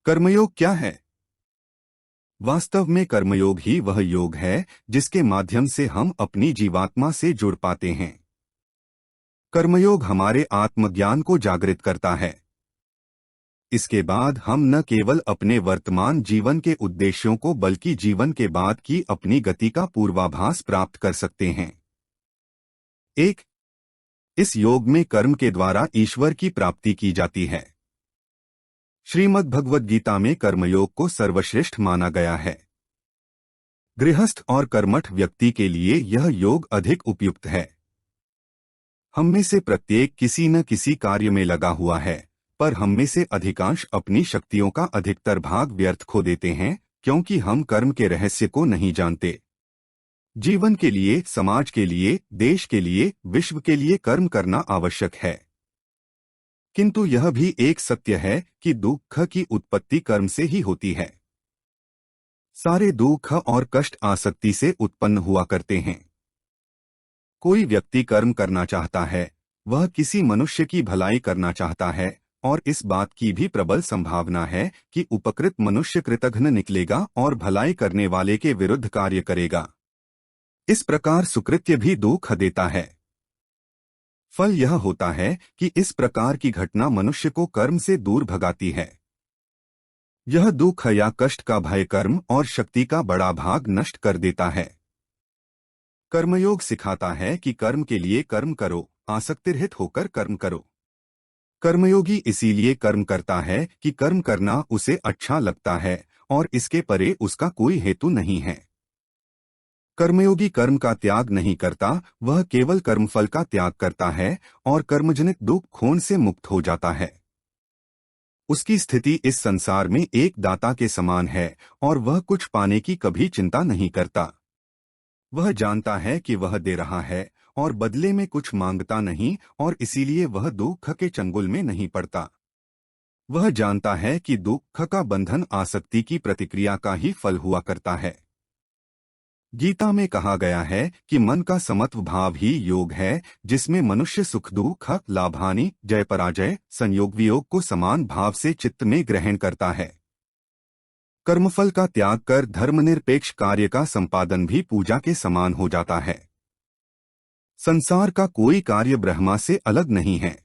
कर्मयोग क्या है? वास्तव में कर्मयोग ही वह योग है जिसके माध्यम से हम अपनी जीवात्मा से जुड़ पाते हैं। कर्मयोग हमारे आत्मज्ञान को जागृत करता है। इसके बाद हम न केवल अपने वर्तमान जीवन के उद्देश्यों को बल्कि जीवन के बाद की अपनी गति का पूर्वाभास प्राप्त कर सकते हैं। एक, इस योग में कर्म के द्वारा ईश्वर की प्राप्ति की जाती है। श्रीमद् भगवद गीता में कर्मयोग को सर्वश्रेष्ठ माना गया है। गृहस्थ और कर्मठ व्यक्ति के लिए यह योग अधिक उपयुक्त है। हम में से प्रत्येक किसी न किसी कार्य में लगा हुआ है, पर हम में से अधिकांश अपनी शक्तियों का अधिकतर भाग व्यर्थ खो देते हैं क्योंकि हम कर्म के रहस्य को नहीं जानते। जीवन के लिए, समाज के लिए, देश के लिए, विश्व के लिए कर्म करना आवश्यक है। किंतु यह भी एक सत्य है कि दुख की उत्पत्ति कर्म से ही होती है। सारे दुख और कष्ट आसक्ति से उत्पन्न हुआ करते हैं। कोई व्यक्ति कर्म करना चाहता है, वह किसी मनुष्य की भलाई करना चाहता है, और इस बात की भी प्रबल संभावना है कि उपकृत मनुष्य कृतघ्न निकलेगा और भलाई करने वाले के विरुद्ध कार्य करेगा। इस प्रकार सुकृत्य भी दुख देता है। फल यह होता है कि इस प्रकार की घटना मनुष्य को कर्म से दूर भगाती है। यह दुख या कष्ट का भय कर्म और शक्ति का बड़ा भाग नष्ट कर देता है। कर्मयोग सिखाता है कि कर्म के लिए कर्म करो, आसक्तिरहित होकर कर्म करो। कर्मयोगी इसीलिए कर्म करता है कि कर्म करना उसे अच्छा लगता है और इसके परे उसका कोई हेतु नहीं है। कर्मयोगी कर्म का त्याग नहीं करता, वह केवल कर्मफल का त्याग करता है और कर्मजनित दुख खोन से मुक्त हो जाता है। उसकी स्थिति इस संसार में एक दाता के समान है और वह कुछ पाने की कभी चिंता नहीं करता। वह जानता है कि वह दे रहा है और बदले में कुछ मांगता नहीं, और इसीलिए वह दुख के चंगुल में नहीं पड़ता। वह जानता है कि दुख का बंधन आसक्ति की प्रतिक्रिया का ही फल हुआ करता है। गीता में कहा गया है कि मन का समत्व भाव ही योग है, जिसमें मनुष्य सुख दुख, लाभानि, जय पराजय, संयोग वियोग को समान भाव से चित्त में ग्रहण करता है। कर्मफल का त्याग कर धर्मनिरपेक्ष कार्य का संपादन भी पूजा के समान हो जाता है। संसार का कोई कार्य ब्रह्मा से अलग नहीं है।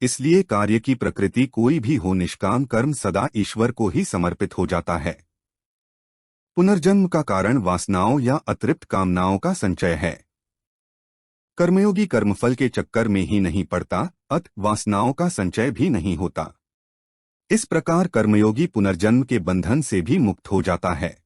इसलिए कार्य की प्रकृति कोई भी हो, निष्काम कर्म सदा ईश्वर को ही समर्पित हो जाता है। पुनर्जन्म का कारण वासनाओं या अतृप्त कामनाओं का संचय है। कर्मयोगी कर्मफल के चक्कर में ही नहीं पड़ता, अतः वासनाओं का संचय भी नहीं होता। इस प्रकार कर्मयोगी पुनर्जन्म के बंधन से भी मुक्त हो जाता है।